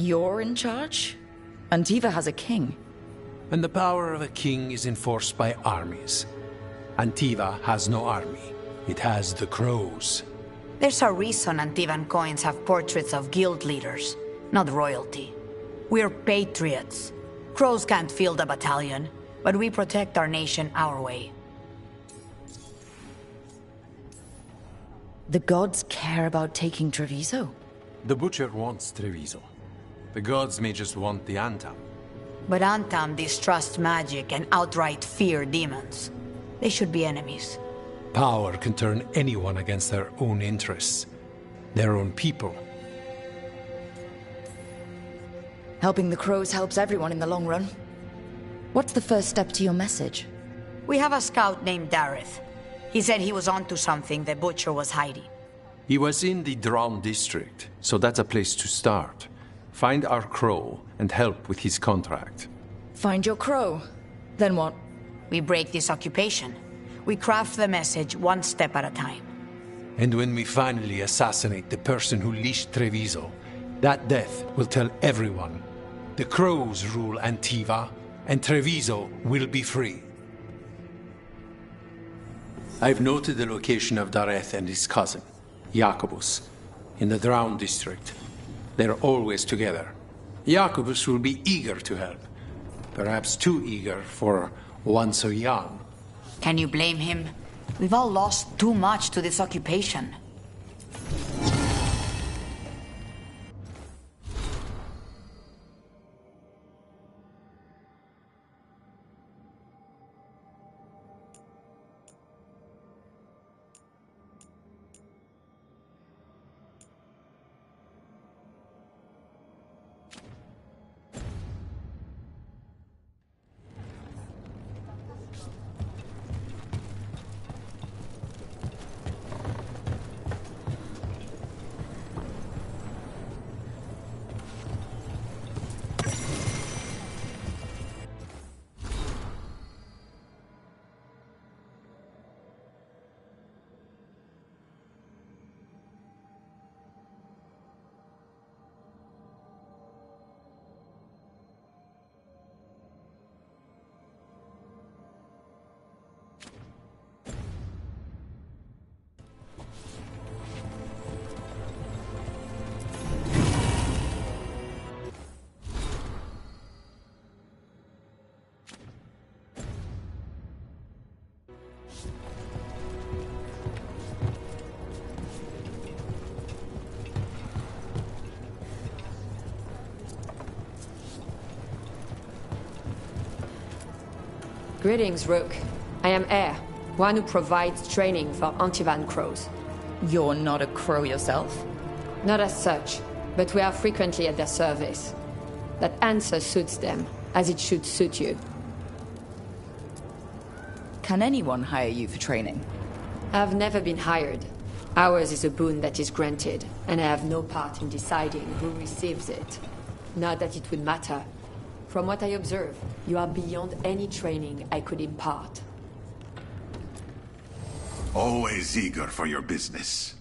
You're in charge? Antiva has a king. And the power of a king is enforced by armies. Antiva has no army. It has the crows. There's a reason Antivan coins have portraits of guild leaders, not royalty. We're patriots. Crows can't field a battalion, but we protect our nation our way. The gods care about taking Treviso? The Butcher wants Treviso. The gods may just want the Antam. But Antam distrusts magic and outright fear demons. They should be enemies. Power can turn anyone against their own interests, their own people. Helping the crows helps everyone in the long run. What's the first step to your message? We have a scout named Dareth. He said he was onto something the Butcher was hiding. He was in the Drown district, so that's a place to start. Find our crow and help with his contract. Find your crow. Then what? We break this occupation. We craft the message one step at a time. And when we finally assassinate the person who leashed Treviso, that death will tell everyone. The crows rule Antiva, and Treviso will be free. I've noted the location of Dareth and his cousin, Jacobus, in the Drown district. They're always together. Jacobus will be eager to help. Perhaps too eager for one so young. Can you blame him? We've all lost too much to this occupation. Greetings, Rook. I am Air, one who provides training for Antivan crows. You're not a crow yourself? Not as such, but we are frequently at their service. That answer suits them, as it should suit you. Can anyone hire you for training? I've never been hired. Ours is a boon that is granted, and I have no part in deciding who receives it. Not that it would matter. From what I observe, you are beyond any training I could impart. Always eager for your business.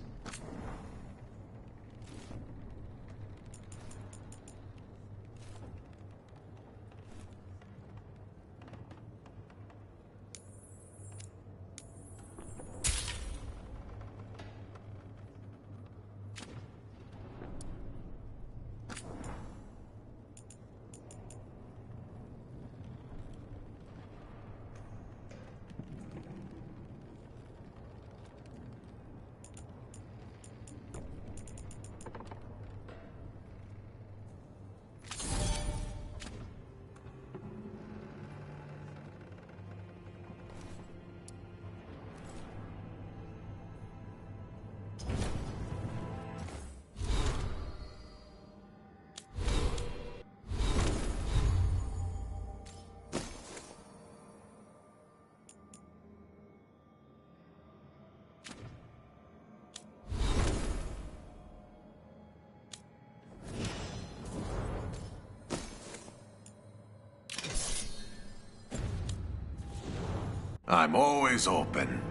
I'm always open.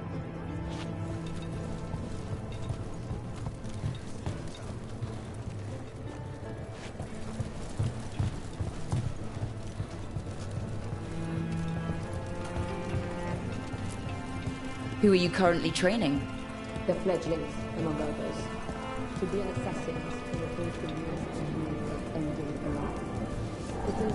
Who are you currently training? The fledglings, among others. To be an assassin in the first years of ending a life. It is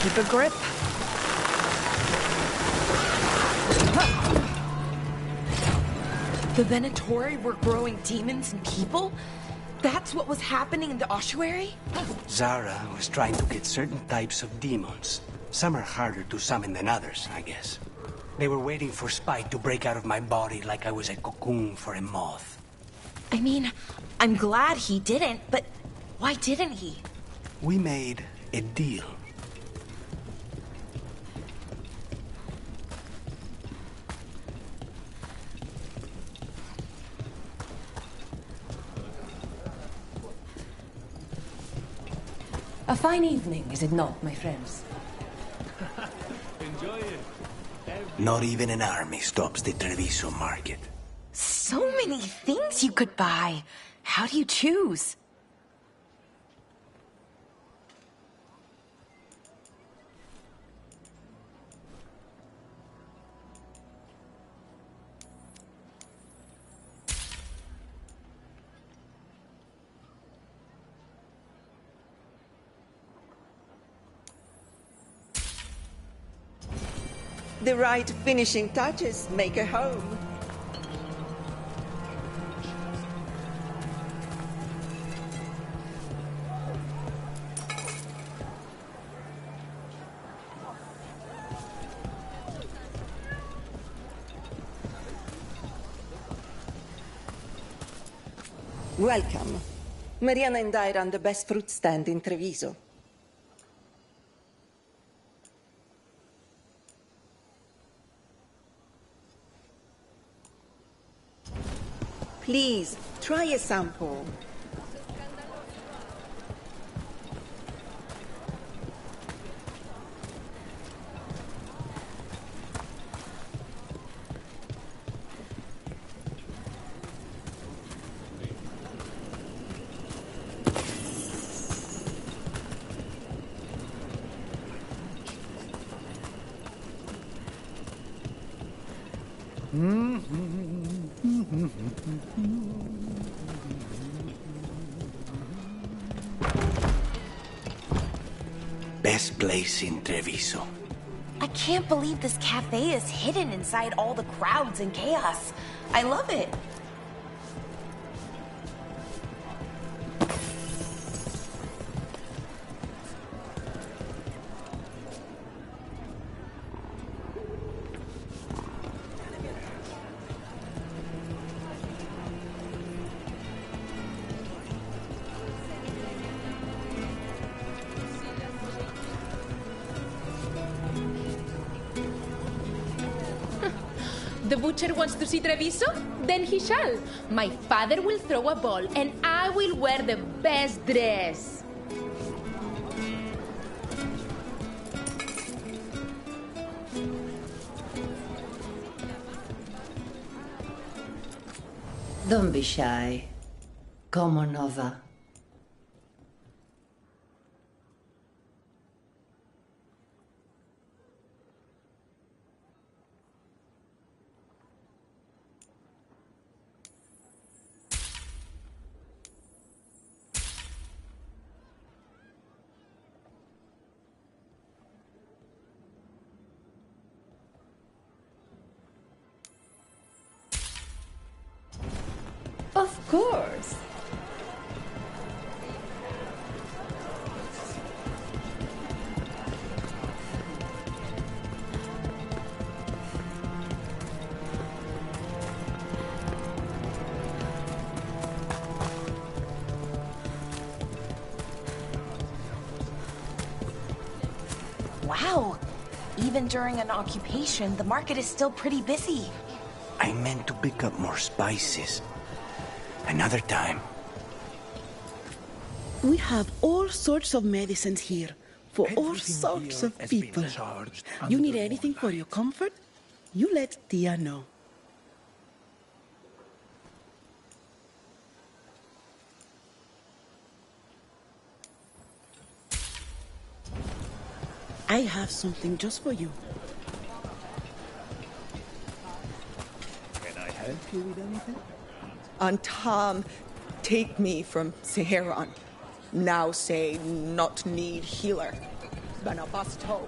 Keep a grip. The Venatori were growing demons and people? That's what was happening in the ossuary? Zara was trying to get certain types of demons. Some are harder to summon than others, I guess. They were waiting for Spike to break out of my body like I was a cocoon for a moth. I mean, I'm glad he didn't, but why didn't he? We made a deal. A fine evening, is it not, my friends? Enjoy it. Not even an army stops the Treviso market. So many things you could buy. How do you choose? The right finishing touches make a home. Welcome. Mariana and I run the best fruit stand in Treviso. Please, try a sample. Best place in Treviso. I can't believe this cafe is hidden inside all the crowds and chaos. I love it. The butcher wants to see Treviso? Then he shall. My father will throw a ball, and I will wear the best dress. Don't be shy. Come on over. Of course. Wow. Even during an occupation, the market is still pretty busy. I meant to pick up more spices. Another time. We have all sorts of medicines here, for all sorts of people. You need anything for your comfort? You let Tia know. I have something just for you. Can I help you with anything? Antam, take me from Seheron. Now say not need healer. Banabasto.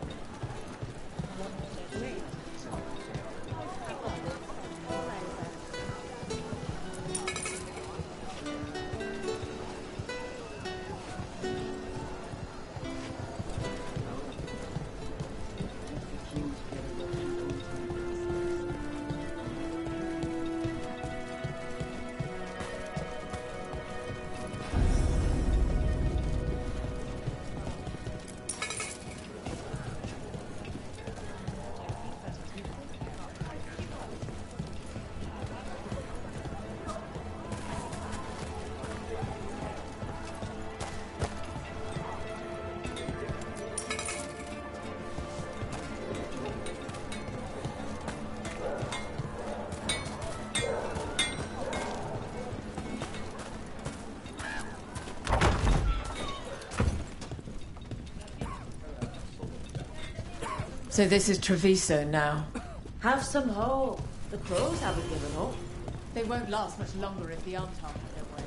So this is Treviso now. Have some hope. The crows haven't given up. They won't last much longer if the Antar have their way.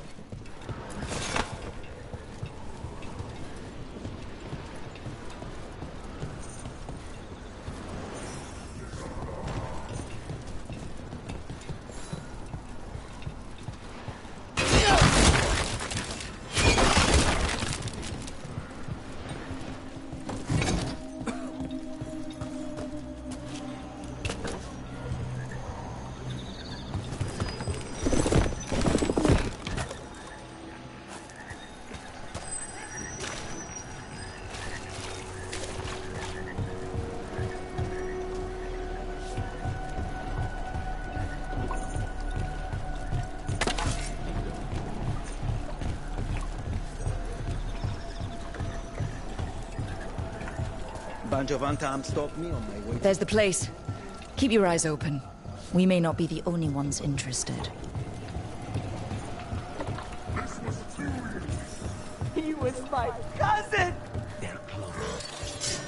Bunch of Antam stopped me on my way. There's the place. Keep your eyes open. We may not be the only ones interested. He was my cousin! They're close.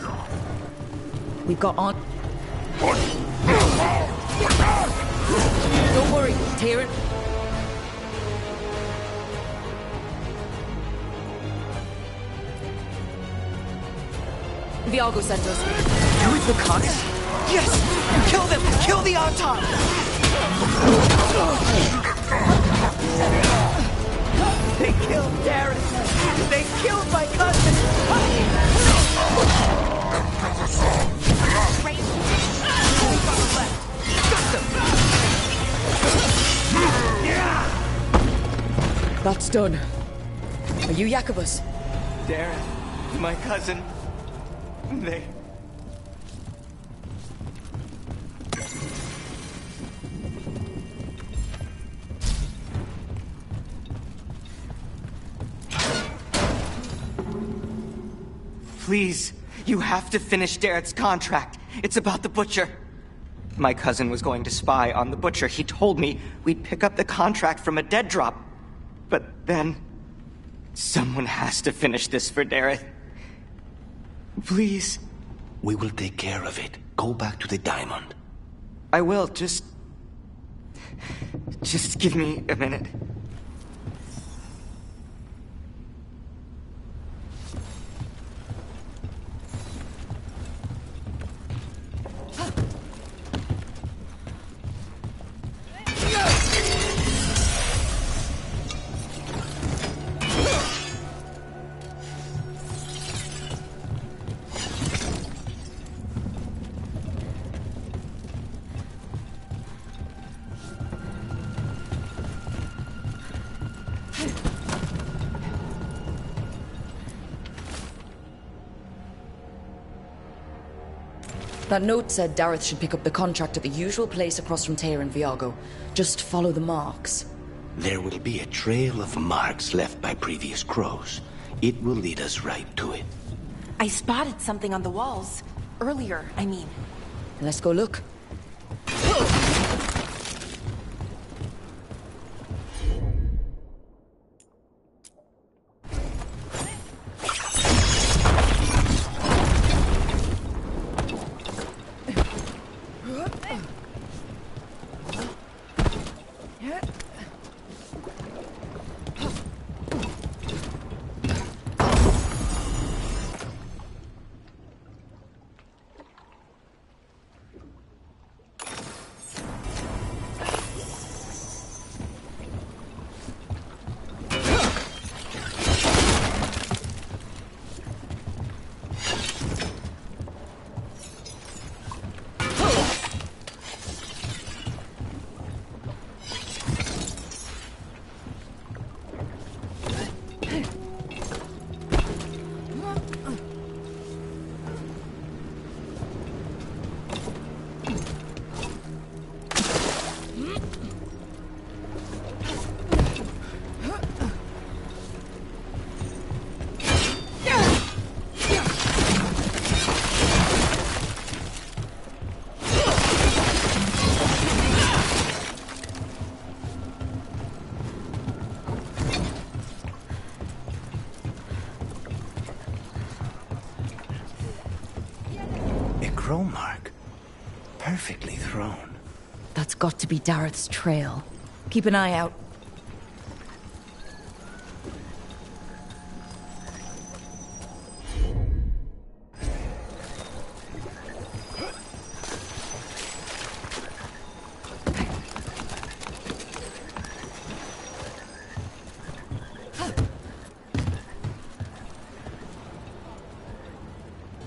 We've got on. Don't worry, Tyrion. Viago sent us. You the Cox? Yes! Kill them! Kill the Anton! They killed Darren! They killed my cousin! That's done. Are you Jacobus? Darren, my cousin. They... Please, you have to finish Darrett's contract. It's about the Butcher. My cousin was going to spy on the Butcher. He told me we'd pick up the contract from a dead drop. But then... someone has to finish this for Darrett. Please. We will take care of it. Go back to the diamond. I will, just give me a minute. That note said Dareth should pick up the contract at the usual place across from Teir and Viago. Just follow the marks. There will be a trail of marks left by previous crows. It will lead us right to it. I spotted something on the walls. Earlier, I mean. Let's go look. crow mark. Perfectly thrown. That's got to be Dareth's trail. Keep an eye out.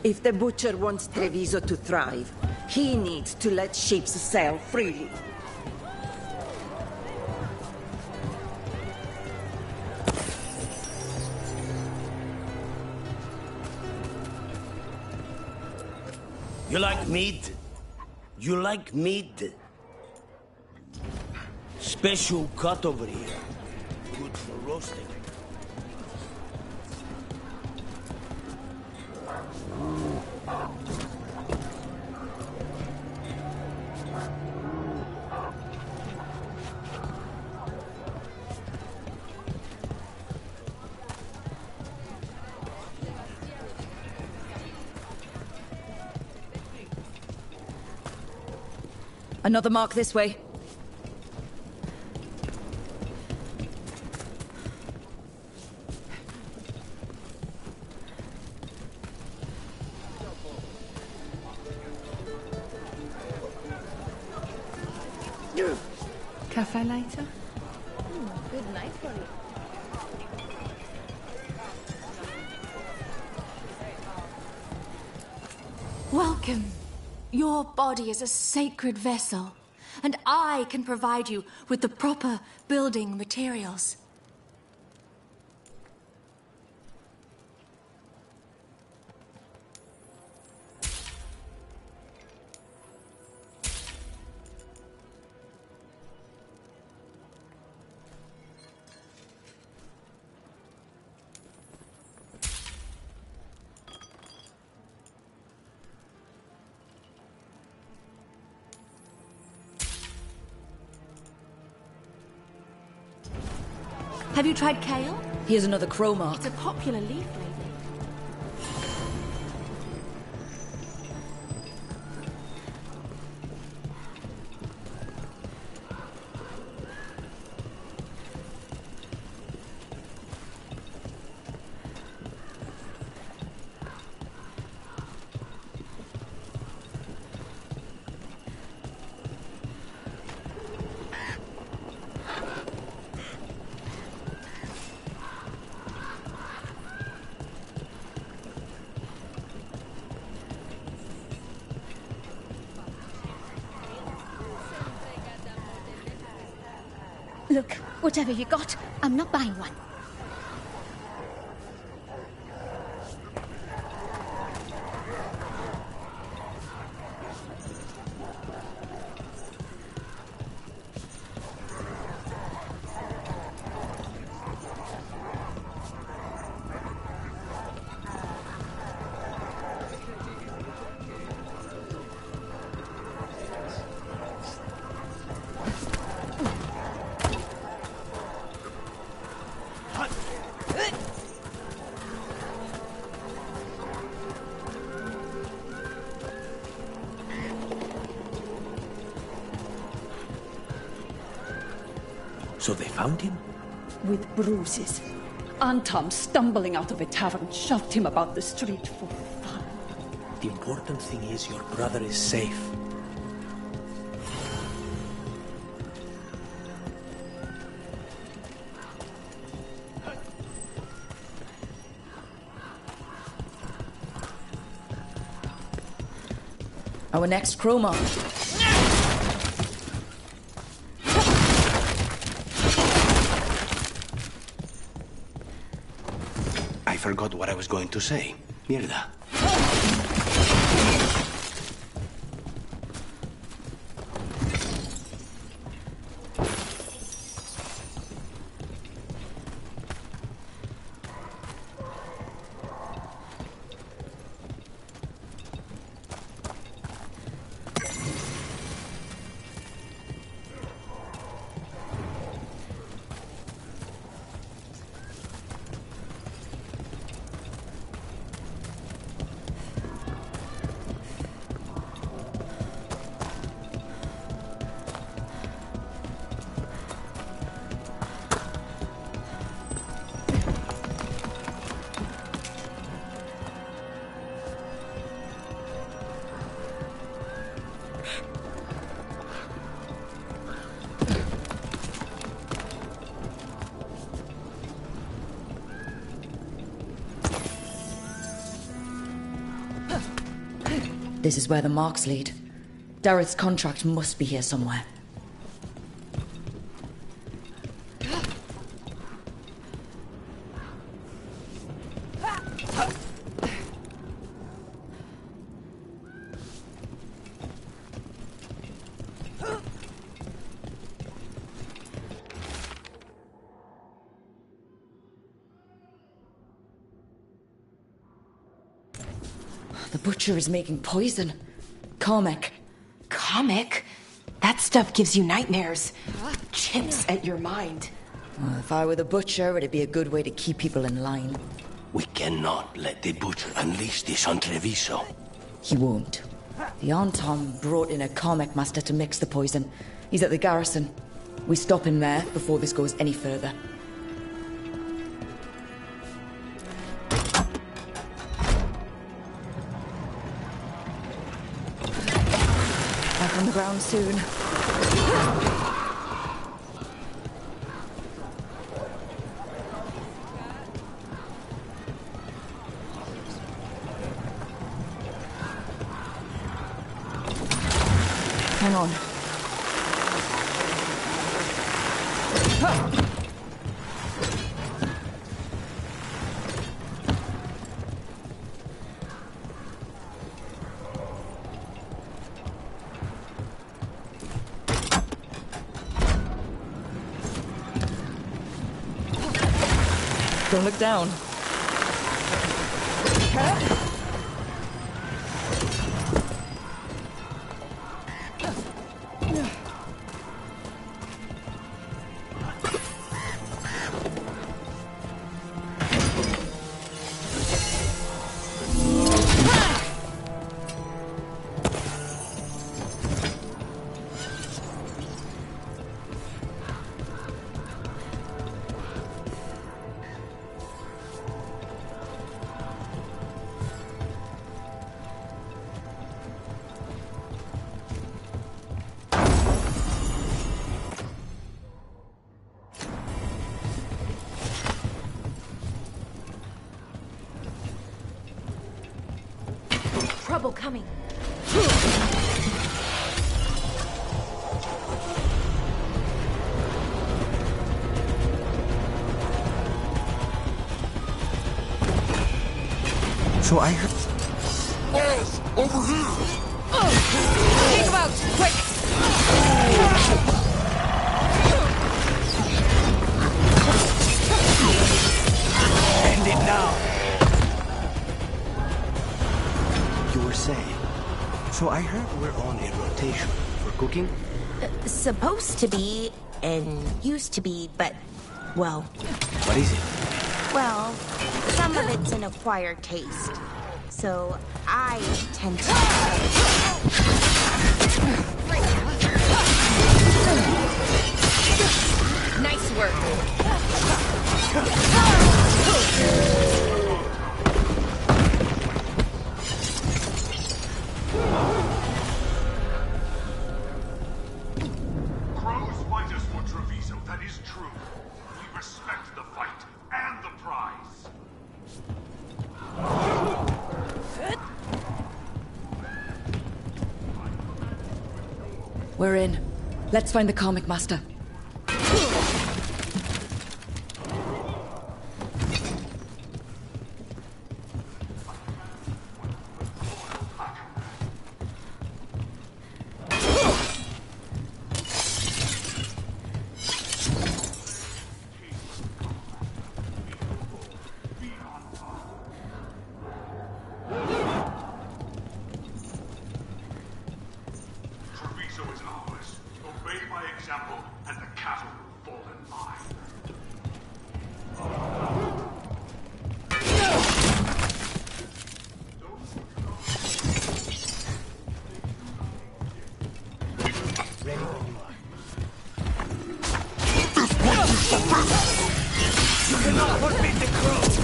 If the Butcher wants Treviso to thrive, he needs to let ships sail freely. You like meat? You like meat? Special cut over here. Good for roasting. Another mark this way. Cafe later? Good night for you. Welcome. Your body is a sacred vessel, and I can provide you with the proper building materials. Have you tried kale? Here's another crow mark. It's a popular leaf lately. Look, whatever you got, I'm not buying one. So they found him? With bruises. Anton, stumbling out of a tavern, shoved him about the street for fun. The important thing is your brother is safe. Our next crow mark. I forgot what I was going to say. Mierda. This is where the marks lead. Dareth's contract must be here somewhere. The butcher is making poison. Comic. Comic? That stuff gives you nightmares. Chips at your mind. Well, if I were the butcher, it'd be a good way to keep people in line. We cannot let the butcher unleash this on Treviso. He won't. The Anton brought in a comic master to mix the poison. He's at the garrison. We stop him there before this goes any further. Back on the ground soon. Hang on. Don't look down. Trouble coming. So I heard... Yes, over here! Take him out, quick! End it now! You were saying... So I heard we're on a rotation for cooking? Supposed to be, and used to be, but, well... What is it? Well, some of it's an acquired taste. So I tend to... Nice work. Crows fight us for Treviso, that is true. We respect the fight and the prize. We're in. Let's find the comic master. Treviso is ours. Obey my example, and the cattle will fall in line. Ready when you are. This one is the best! You cannot forbid the crows!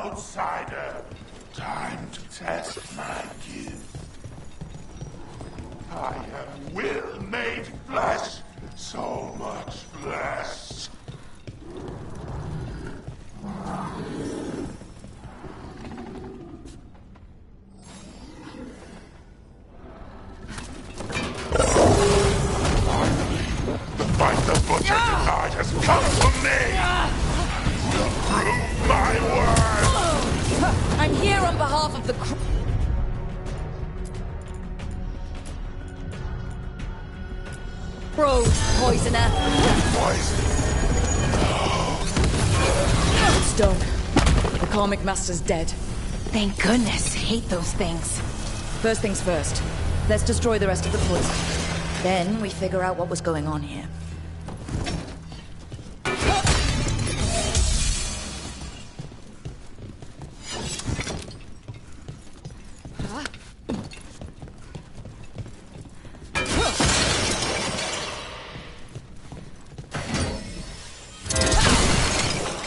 outsider. Time to test my youth. I am will made flesh, so much flesh. The fight the butcher denied has come for me! To prove my worth! I'm here on behalf of the Crows, poisoner. Poison? It's done. The Karmic Master's dead. Thank goodness. Hate those things. First things first. Let's destroy the rest of the poison. Then we figure out what was going on here.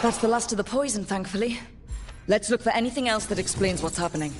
That's the last of the poison, thankfully. Let's look for anything else that explains what's happening.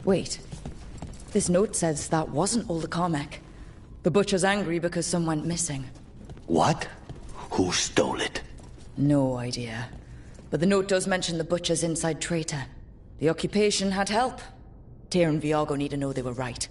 Wait. This note says that wasn't all the Carmack. The Butcher's angry because some went missing. What? Who stole it? No idea. But the note does mention the Butcher's inside traitor. The occupation had help. Tyr and Viago need to know they were right.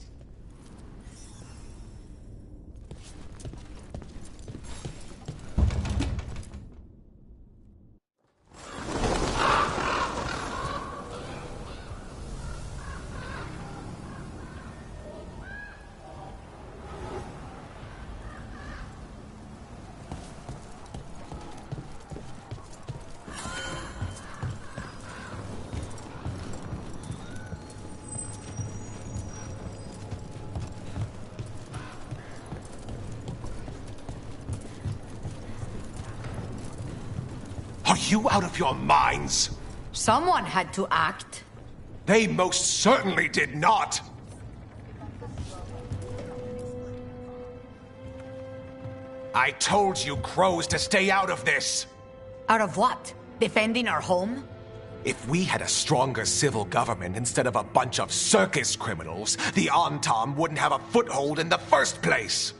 Are you out of your minds? Someone had to act. They most certainly did not! I told you crows to stay out of this! Out of what? Defending our home? If we had a stronger civil government instead of a bunch of circus criminals, the Antam wouldn't have a foothold in the first place!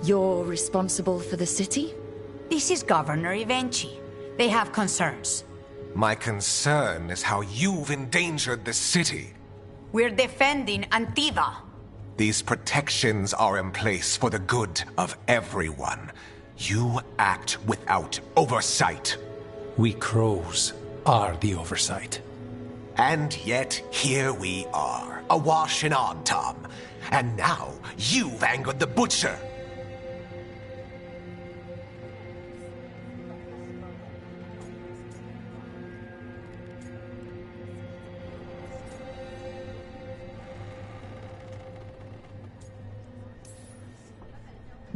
You're responsible for the city? This is Governor Evenchi. They have concerns. My concern is how you've endangered the city. We're defending Antiva. These protections are in place for the good of everyone. You act without oversight. We crows are the oversight. And yet, here we are, awash in Antam. And now, you've angered the Butcher.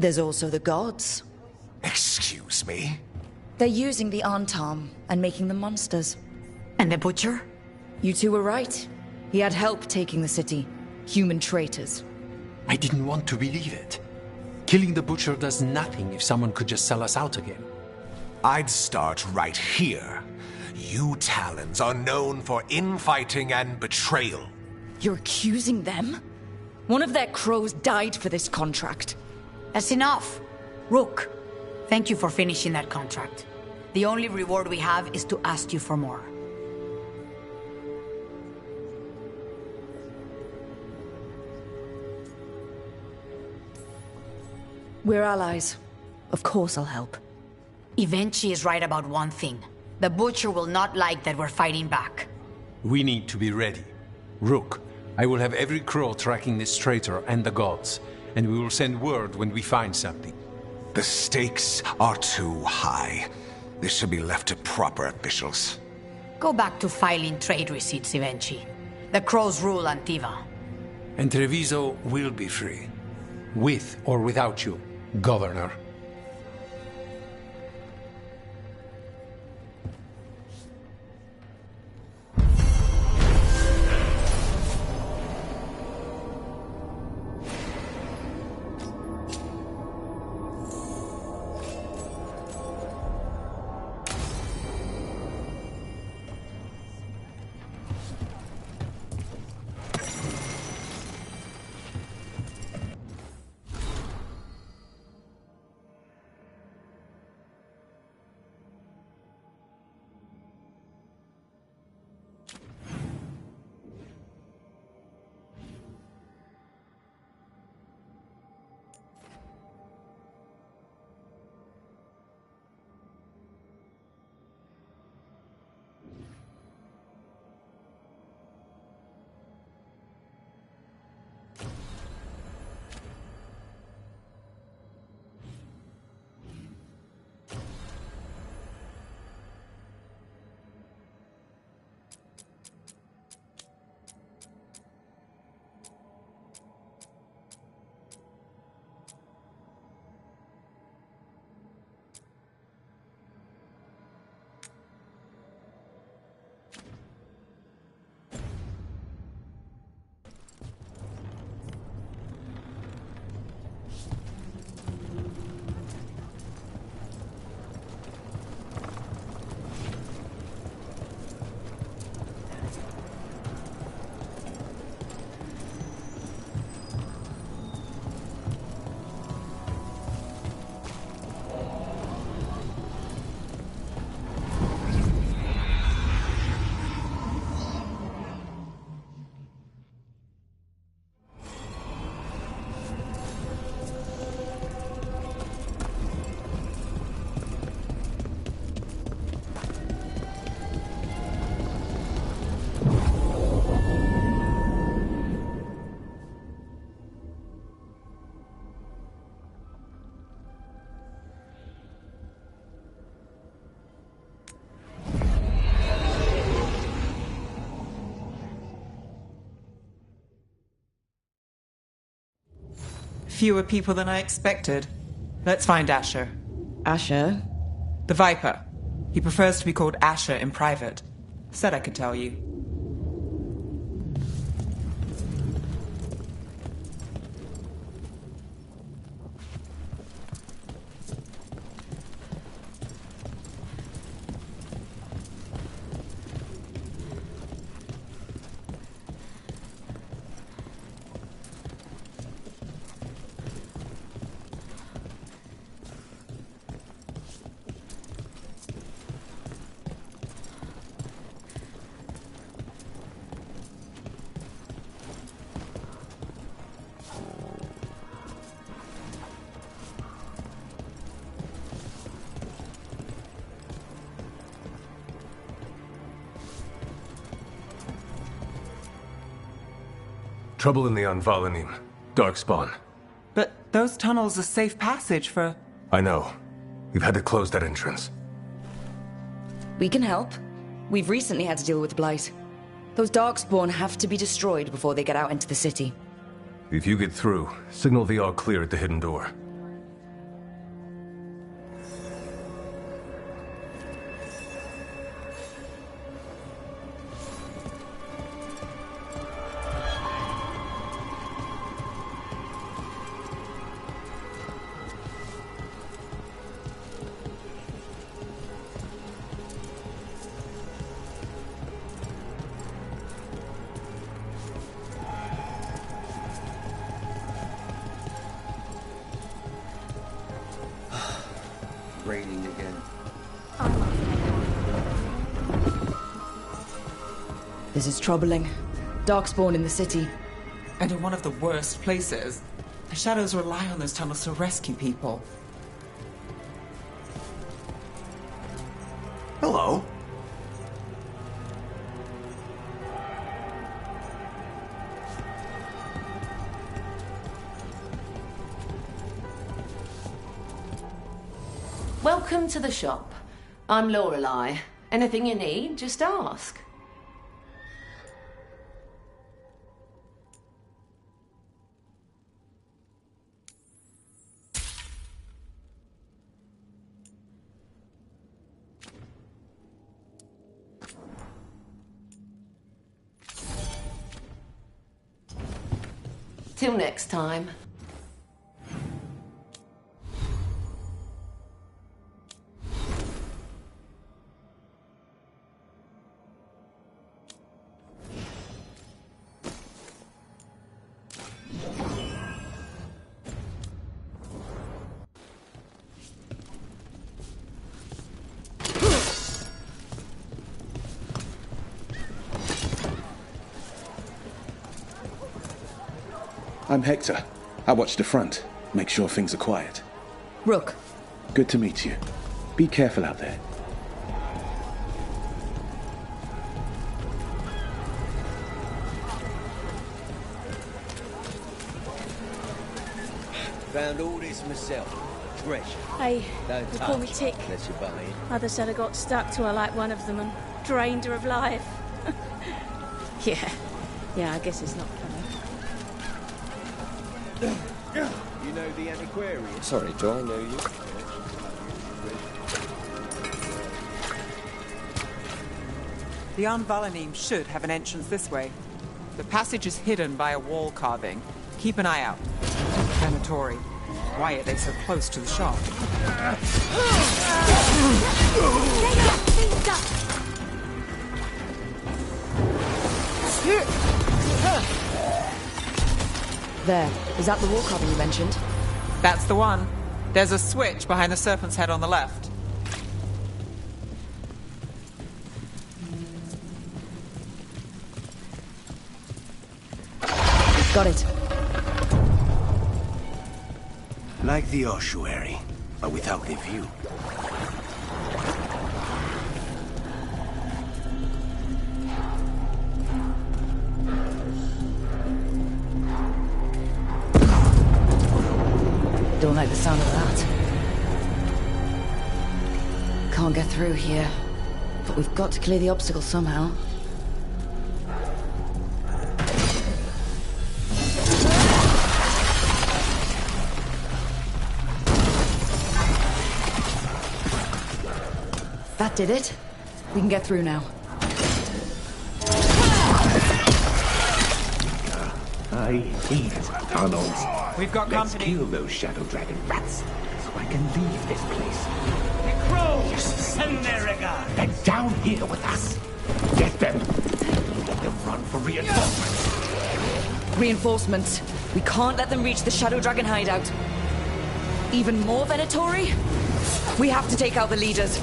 There's also the gods. Excuse me? They're using the Antam and making them monsters. And the Butcher? You two were right. He had help taking the city. Human traitors. I didn't want to believe it. Killing the Butcher does nothing if someone could just sell us out again. I'd start right here. You Talons are known for infighting and betrayal. You're accusing them? One of their crows died for this contract. That's enough. Rook, thank you for finishing that contract. The only reward we have is to ask you for more. We're allies. Of course I'll help. Evenchi is right about one thing. The Butcher will not like that we're fighting back. We need to be ready. Rook, I will have every crow tracking this traitor and the gods, and we will send word when we find something. The stakes are too high. This should be left to proper officials. Go back to filing trade receipts, Evenchi. The crows rule Antiva. And Treviso will be free. With or without you, Governor. Fewer people than I expected. Let's find Asher. Asher? The Viper. He prefers to be called Asher in private. Said I could tell you. Trouble in the Anvalanim. Darkspawn. But those tunnels are safe passage for... I know. We've had to close that entrance. We can help. We've recently had to deal with Blight. Those Darkspawn have to be destroyed before they get out into the city. If you get through, signal the all clear at the hidden door. This is troubling. Darkspawn in the city. And in one of the worst places. The Shadows rely on those tunnels to rescue people. Hello. Welcome to the shop. I'm Lorelei. Anything you need, just ask. Till next time. I'm Hector. I watch the front. Make sure things are quiet. Rook. Good to meet you. Be careful out there. Found all this myself. Treasure. Hey, Don't they touch call me Tick. unless you're buying. Mother said I got stuck to her like one of them and drained her of life. Yeah, I guess it's not funny. You know the antiquarian? Sorry, do I know you? The Anvalanim should have an entrance this way. The passage is hidden by a wall carving. Keep an eye out. Venatori. Why are they so close to the shop? There. Is that the wall carving you mentioned? That's the one. There's a switch behind the serpent's head on the left. Got it. Like the ossuary, but without the view. Don't like the sound of that. Can't get through here. But we've got to clear the obstacle somehow. That did it. We can get through now. I hate tunnels. We've got Let's company. kill those shadow dragon rats, so I can leave this place. The crows! Send their regard! They're down here with us. Get them. Let them run for reinforcements. Reinforcements. We can't let them reach the Shadow Dragon hideout. Even more Venatori? We have to take out the leaders.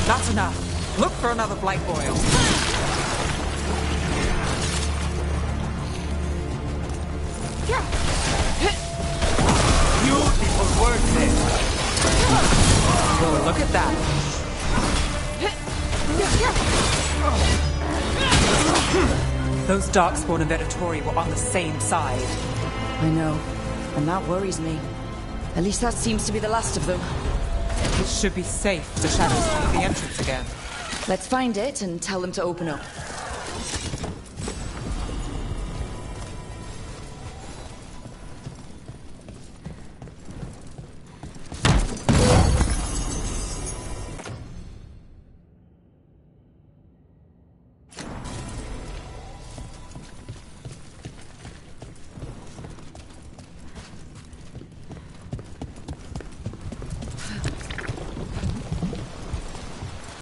That's enough. Look for another blight boil. Beautiful work there. Oh, look at that. Those Darkspawn and Venatori were on the same side. I know. And that worries me. At least that seems to be the last of them. It should be safe for the Shadows to find the entrance again. Let's find it and tell them to open up.